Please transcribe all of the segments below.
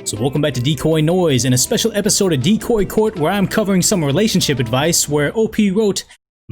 So welcome back to DecoyNoise and a special episode of Decoy Court where I'm covering some relationship advice where OP wrote,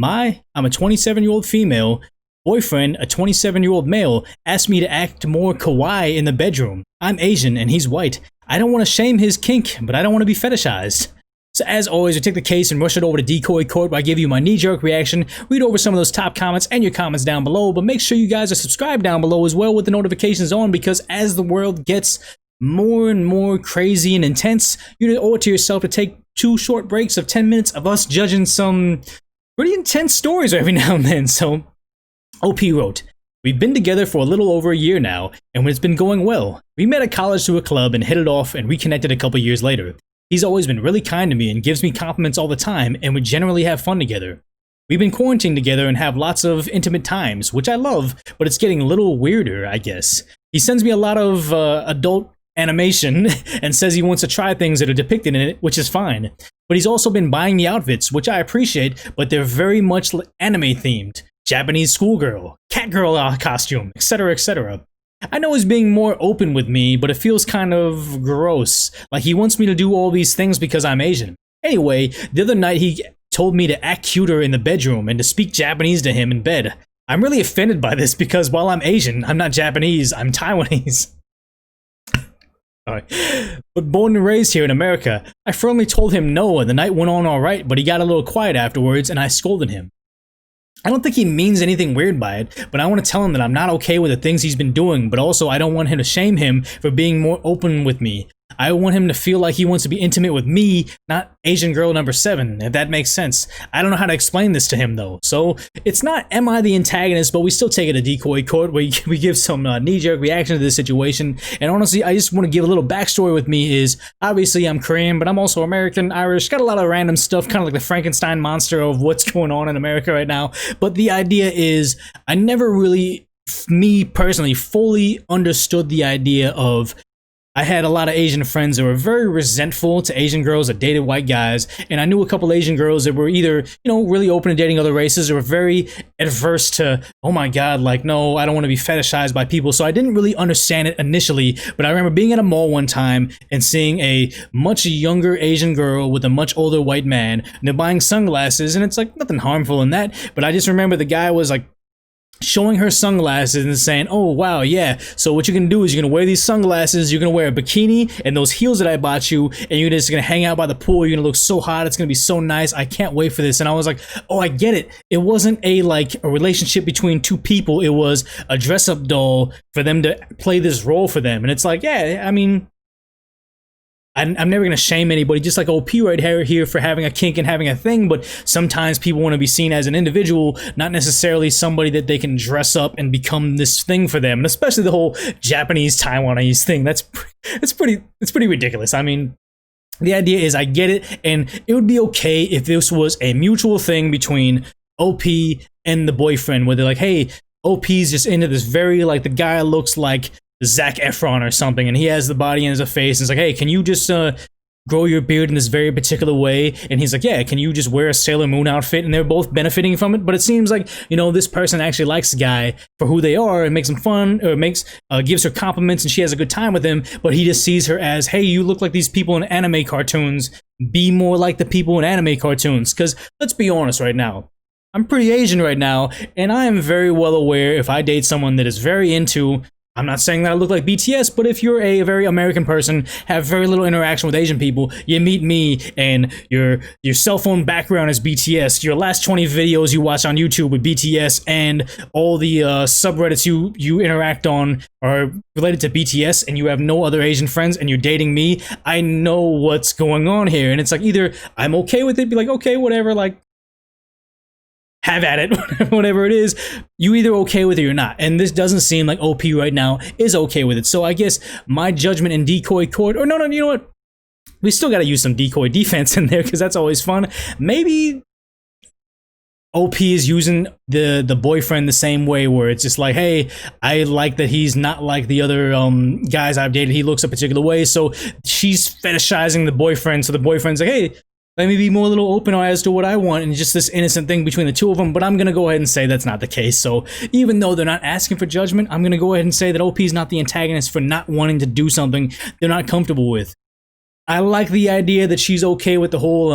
I'm a 27-year-old female, boyfriend, a 27-year-old male, asked me to act more kawaii in the bedroom. I'm Asian and he's white. I don't want to shame his kink, but I don't want to be fetishized. So as always, we take the case and rush it over to Decoy Court where I give you my knee-jerk reaction, read over some of those top comments and your comments down below, but make sure you guys are subscribed down below as well with the notifications on, because as the world gets more and more crazy and intense, you owe it to yourself to take 2 short breaks of 10 minutes of us judging some pretty intense stories every now and then. So OP wrote, we've been together for a little over a year now, and it's been going well. We met at college through a club and hit it off and reconnected a couple years later. He's always been really kind to me and gives me compliments all the time, and we generally have fun together. We've been quarantined together and have lots of intimate times, which I love, but it's getting a little weirder, I guess. He sends me a lot of adult animation and says he wants to try things that are depicted in it, which is fine. But he's also been buying me outfits, which I appreciate, but they're very much anime themed. Japanese schoolgirl, catgirl costume, etc, etc. I know he's being more open with me, but it feels kind of gross. Like he wants me to do all these things because I'm Asian. Anyway, the other night he told me to act cuter in the bedroom and to speak Japanese to him in bed. I'm really offended by this because while I'm Asian, I'm not Japanese, I'm Taiwanese. But born and raised here in America, I firmly told him no and the night went on alright, but he got a little quiet afterwards and I scolded him. I don't think he means anything weird by it, but I want to tell him that I'm not okay with the things he's been doing, but also I don't want him to shame him for being more open with me. I want him to feel like he wants to be intimate with me, not Asian girl number 7, if that makes sense. I don't know how to explain this to him though, so it's not am I the antagonist, but we still take it to Decoy Court where we give some knee-jerk reaction to this situation. And honestly, I just want to give a little backstory with me is, obviously I'm Korean, but I'm also American, Irish, got a lot of random stuff, kind of like the Frankenstein monster of what's going on in America right now. But the idea is, I never really, me personally, fully understood the idea of, I had a lot of Asian friends that were very resentful to Asian girls that dated white guys, and I knew a couple Asian girls that were either, really open to dating other races or were very adverse to, oh my god, like, no, I don't want to be fetishized by people. So I didn't really understand it initially, but I remember being at a mall one time and seeing a much younger Asian girl with a much older white man, and they're buying sunglasses, and it's like nothing harmful in that, but I just remember the guy was like, showing her sunglasses and saying, oh wow, yeah, so what you're gonna do is you're gonna wear these sunglasses, you're gonna wear a bikini and those heels that I bought you, and you're just gonna hang out by the pool, you're gonna look so hot, it's gonna be so nice, I can't wait for this. And I was like, oh, I get it. It wasn't a relationship between 2 people, it was a dress-up doll for them to play this role for them. And it's like, yeah, I mean, I'm never going to shame anybody, just like OP right here for having a kink and having a thing, but sometimes people want to be seen as an individual, not necessarily somebody that they can dress up and become this thing for them, and especially the whole Japanese Taiwanese thing. That's pretty ridiculous. I mean, the idea is I get it, and it would be okay if this was a mutual thing between OP and the boyfriend, where they're like, hey, OP's just into this very, like, the guy looks like Zac Efron or something, and he has the body and his face, and it's like, hey, can you just grow your beard in this very particular way? And he's like, yeah, can you just wear a Sailor Moon outfit? And they're both benefiting from it. But it seems like, this person actually likes the guy for who they are and makes him fun, or gives her compliments and she has a good time with him, but he just sees her as, hey, you look like these people in anime cartoons, be more like the people in anime cartoons. Because let's be honest right now, I'm pretty Asian right now, and I am very well aware if I date someone that is very into, I'm not saying that I look like BTS, but if you're a very American person, have very little interaction with Asian people, you meet me and your cell phone background is BTS, your last 20 videos you watch on YouTube with BTS, and all the subreddits you interact on are related to BTS, and you have no other Asian friends, and you're dating me, I know what's going on here. And it's like, either I'm okay with it, be like, okay, whatever, like, have at it, whatever it is, you either okay with it or not. And this doesn't seem like OP right now is okay with it. So I guess my judgment in Decoy Court, or no, you know what? We still got to use some decoy defense in there because that's always fun. Maybe OP is using the boyfriend the same way, where it's just like, hey, I like that he's not like the other guys I've dated. He looks a particular way, so she's fetishizing the boyfriend. So the boyfriend's like, hey, let me be more a little open as to what I want, and just this innocent thing between the two of them. But I'm gonna go ahead and say that's not the case. So even though they're not asking for judgment, I'm gonna go ahead and say that OP is not the antagonist for not wanting to do something they're not comfortable with. I like the idea that she's okay with the whole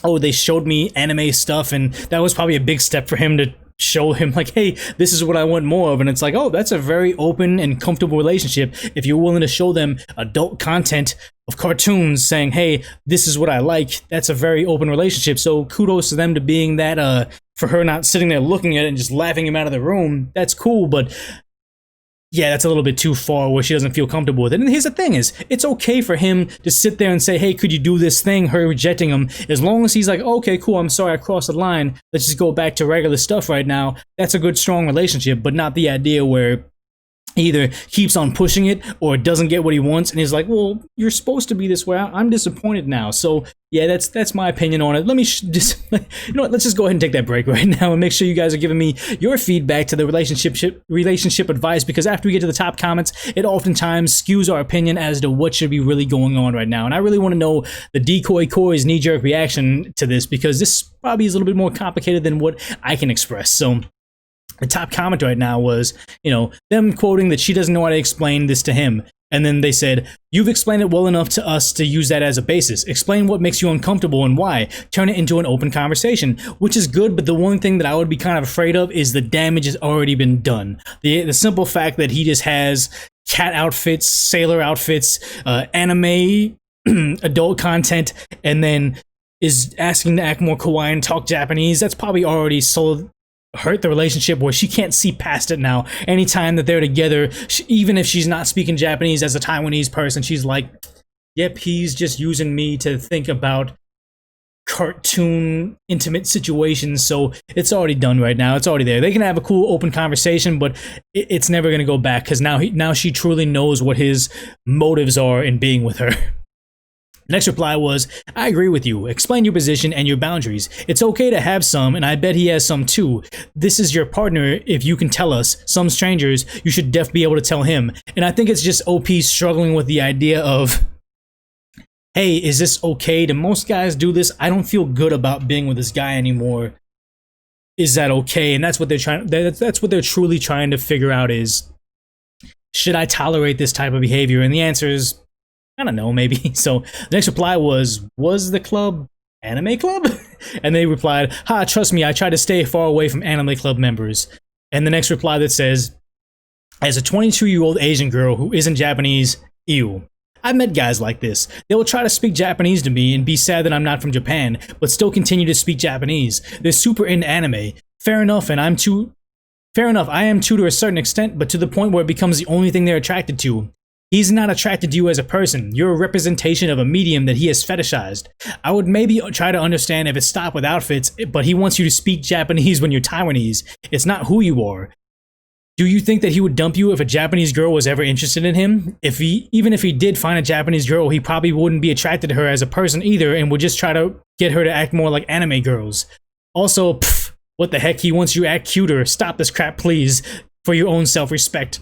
oh, they showed me anime stuff, and that was probably a big step for him to show him, like, hey, this is what I want more of. And it's like, oh, that's a very open and comfortable relationship if you're willing to show them adult content of cartoons saying, hey, this is what I like. That's a very open relationship. So kudos to them to being that, for her not sitting there looking at it and just laughing him out of the room. That's cool, but yeah, that's a little bit too far where she doesn't feel comfortable with it. And here's the thing is, it's okay for him to sit there and say, hey, could you do this thing? Her rejecting him, as long as he's like, okay, cool, I'm sorry I crossed the line. Let's just go back to regular stuff right now. That's a good, strong relationship, but not the idea where he either keeps on pushing it or doesn't get what he wants and he's like, well, you're supposed to be this way. I'm disappointed now. So yeah, that's my opinion on it. Let me just, you know what, let's just go ahead and take that break right now and make sure you guys are giving me your feedback to the relationship advice, because after we get to the top comments, it oftentimes skews our opinion as to what should be really going on right now. And I really want to know the Decoy Court's knee-jerk reaction to this, because this probably is a little bit more complicated than what I can express. So the top comment right now was, you know, them quoting that she doesn't know how to explain this to him. And then they said, you've explained it well enough to us to use that as a basis. Explain what makes you uncomfortable and why. Turn it into an open conversation, which is good. But the one thing that I would be kind of afraid of is the damage has already been done. The simple fact that he just has cat outfits, sailor outfits, anime, adult content, and then is asking to act more kawaii and talk Japanese, that's probably already hurt the relationship where she can't see past it now. Anytime that they're together, even if she's not speaking Japanese as a Taiwanese person, she's like, yep, he's just using me to think about cartoon intimate situations. So it's already done right now. It's already there. They can have a cool open conversation, but it's never going to go back, because now she truly knows what his motives are in being with her. Next reply was, I agree with you. Explain your position and your boundaries. It's okay to have some, and I bet he has some too. This is your partner. If you can tell us, some strangers, you should definitely be able to tell him. And I think it's just OP struggling with the idea of, hey, is this okay? Do most guys do this? I don't feel good about being with this guy anymore. Is that okay? And that's what they're trying. That's what they're truly trying to figure out is, should I tolerate this type of behavior? And the answer is, I don't know, maybe. So the next reply was the club anime club? And they replied, ha, trust me, I try to stay far away from anime club members. And the next reply that says, as a 22-year-old Asian girl who isn't Japanese, ew. I've met guys like this. They will try to speak Japanese to me and be sad that I'm not from Japan, but still continue to speak Japanese. They're super into anime. Fair enough, I am too to a certain extent, but to the point where it becomes the only thing they're attracted to. He's not attracted to you as a person. You're a representation of a medium that he has fetishized. I would maybe try to understand if it stopped with outfits, but he wants you to speak Japanese when you're Taiwanese. It's not who you are. Do you think that he would dump you if a Japanese girl was ever interested in him? Even if he did find a Japanese girl, he probably wouldn't be attracted to her as a person either, and would just try to get her to act more like anime girls. Also, what the heck? He wants you to act cuter. Stop this crap, please, for your own self-respect.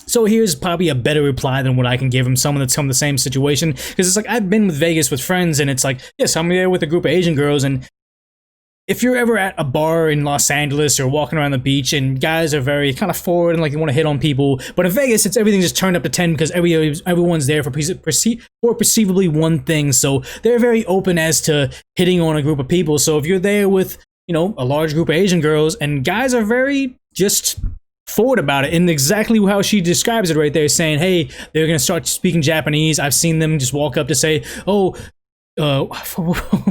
So here's probably a better reply than what I can give him, someone that's from the same situation. Because it's like, I've been with Vegas with friends, and it's like, yes, I'm there with a group of Asian girls, and if you're ever at a bar in Los Angeles or walking around the beach and guys are very kind of forward and like they want to hit on people, but in Vegas, it's everything just turned up to 10 because everyone's there for perceivably one thing. So they're very open as to hitting on a group of people. So if you're there with, you know, a large group of Asian girls, and guys are very just forward about it, and exactly how she describes it right there, saying, hey, they're gonna start speaking Japanese. I've seen them just walk up to say, oh,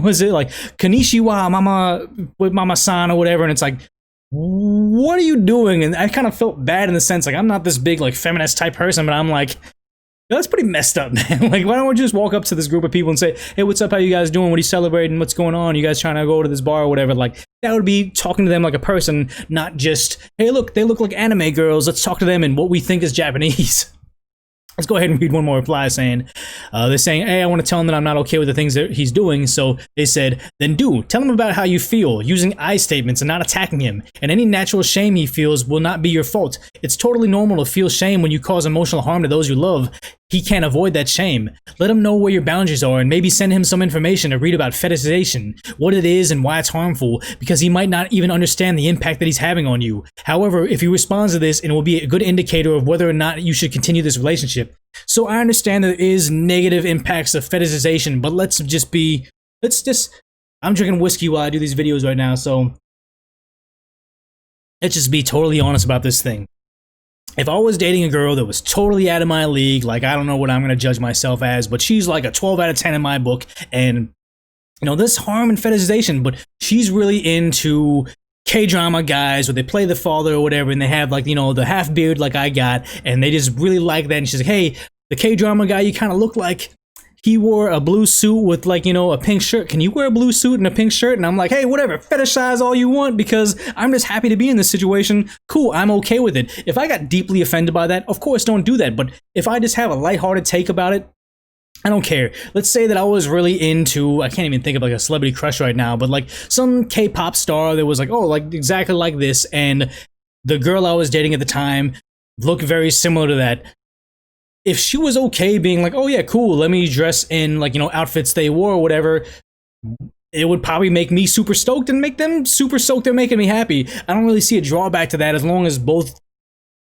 was it like konnichiwa mama with mama-san or whatever, and it's like, what are you doing? And I kind of felt bad in the sense, like, I'm not this big like feminist type person, but I'm like, that's pretty messed up, man. Like, why don't we just walk up to this group of people and say, hey, what's up, how you guys doing, what are you celebrating, what's going on, you guys trying to go to this bar or whatever? Like, that would be talking to them like a person, not just, hey, look, they look like anime girls, let's talk to them and what we think is Japanese. Let's go ahead and read one more reply saying, they're saying, hey, I want to tell him that I'm not okay with the things that he's doing. So they said, then tell him about how you feel, using I statements and not attacking him. And any natural shame he feels will not be your fault. It's totally normal to feel shame when you cause emotional harm to those you love. he can't avoid that shame. Let him know where your boundaries are and maybe send him some information to read about fetishization, what it is and why it's harmful, because he might not even understand the impact that he's having on you. However, if he responds to this, it will be a good indicator of whether or not you should continue this relationship. So I understand that there is negative impacts of fetishization, but I'm drinking whiskey while I do these videos right now, so let's just be totally honest about this thing. If I was dating a girl that was totally out of my league, like I don't know what I'm going to judge myself as, but she's like a 12 out of 10 in my book, and you know, this harm and fetishization, but she's really into K-drama guys where they play the father or whatever, and they have like, you know, the half beard like I got, and they just really like that, and she's like, hey, the K-drama guy you kind of look like, he wore a blue suit with like, you know, a pink shirt. Can you wear a blue suit and a pink shirt? And I'm like, hey, whatever, fetishize all you want because I'm just happy to be in this situation. Cool, I'm okay with it. If I got deeply offended by that, of course don't do that. But if I just have a lighthearted take about it, I don't care. Let's say that I was really into, I can't even think of like a celebrity crush right now, but like some K-pop star that was like, oh, like exactly like this. And the girl I was dating at the time looked very similar to that. If she was okay being like, oh yeah, cool, let me dress in like, you know, outfits they wore or whatever, it would probably make me super stoked and make them super stoked. They're making me happy. I don't really see a drawback to that as long as both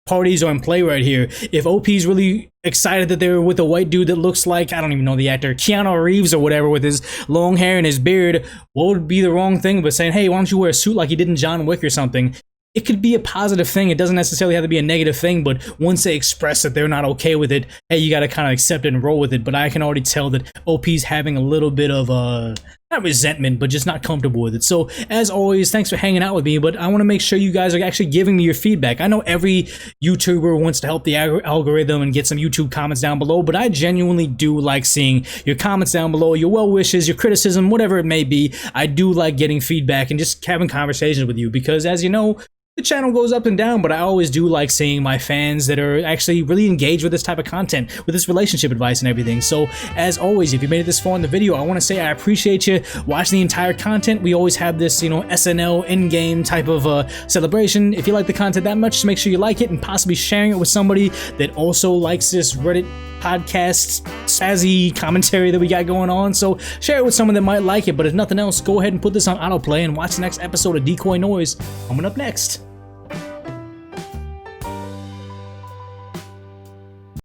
parties are in play right here. If OP's really excited that they're with a white dude that looks like, I don't even know the actor, Keanu Reeves or whatever, with his long hair and his beard, what would be the wrong thing but saying, hey, why don't you wear a suit like he did in John Wick or something? It could be a positive thing. It doesn't necessarily have to be a negative thing, but once they express that they're not okay with it, hey, you got to kind of accept it and roll with it. But I can already tell that OP's having a little bit of not resentment, but just not comfortable with it. So as always, thanks for hanging out with me, but I want to make sure you guys are actually giving me your feedback. I know every YouTuber wants to help the algorithm and get some YouTube comments down below, but I genuinely do like seeing your comments down below, your well wishes, your criticism, whatever it may be. I do like getting feedback and just having conversations with you because, as you know, the channel goes up and down, but I always do like seeing my fans that are actually really engaged with this type of content, with this relationship advice and everything. So as always, if you made it this far in the video, I want to say I appreciate you watching the entire content. We always have this, you know, SNL in-game type of celebration. If you like the content that much, just make sure you like it and possibly sharing it with somebody that also likes this Reddit podcast spazzy commentary that we got going on. So share it with someone that might like it, but if nothing else, go ahead and put this on autoplay and watch the next episode of DecoyNoise coming up next.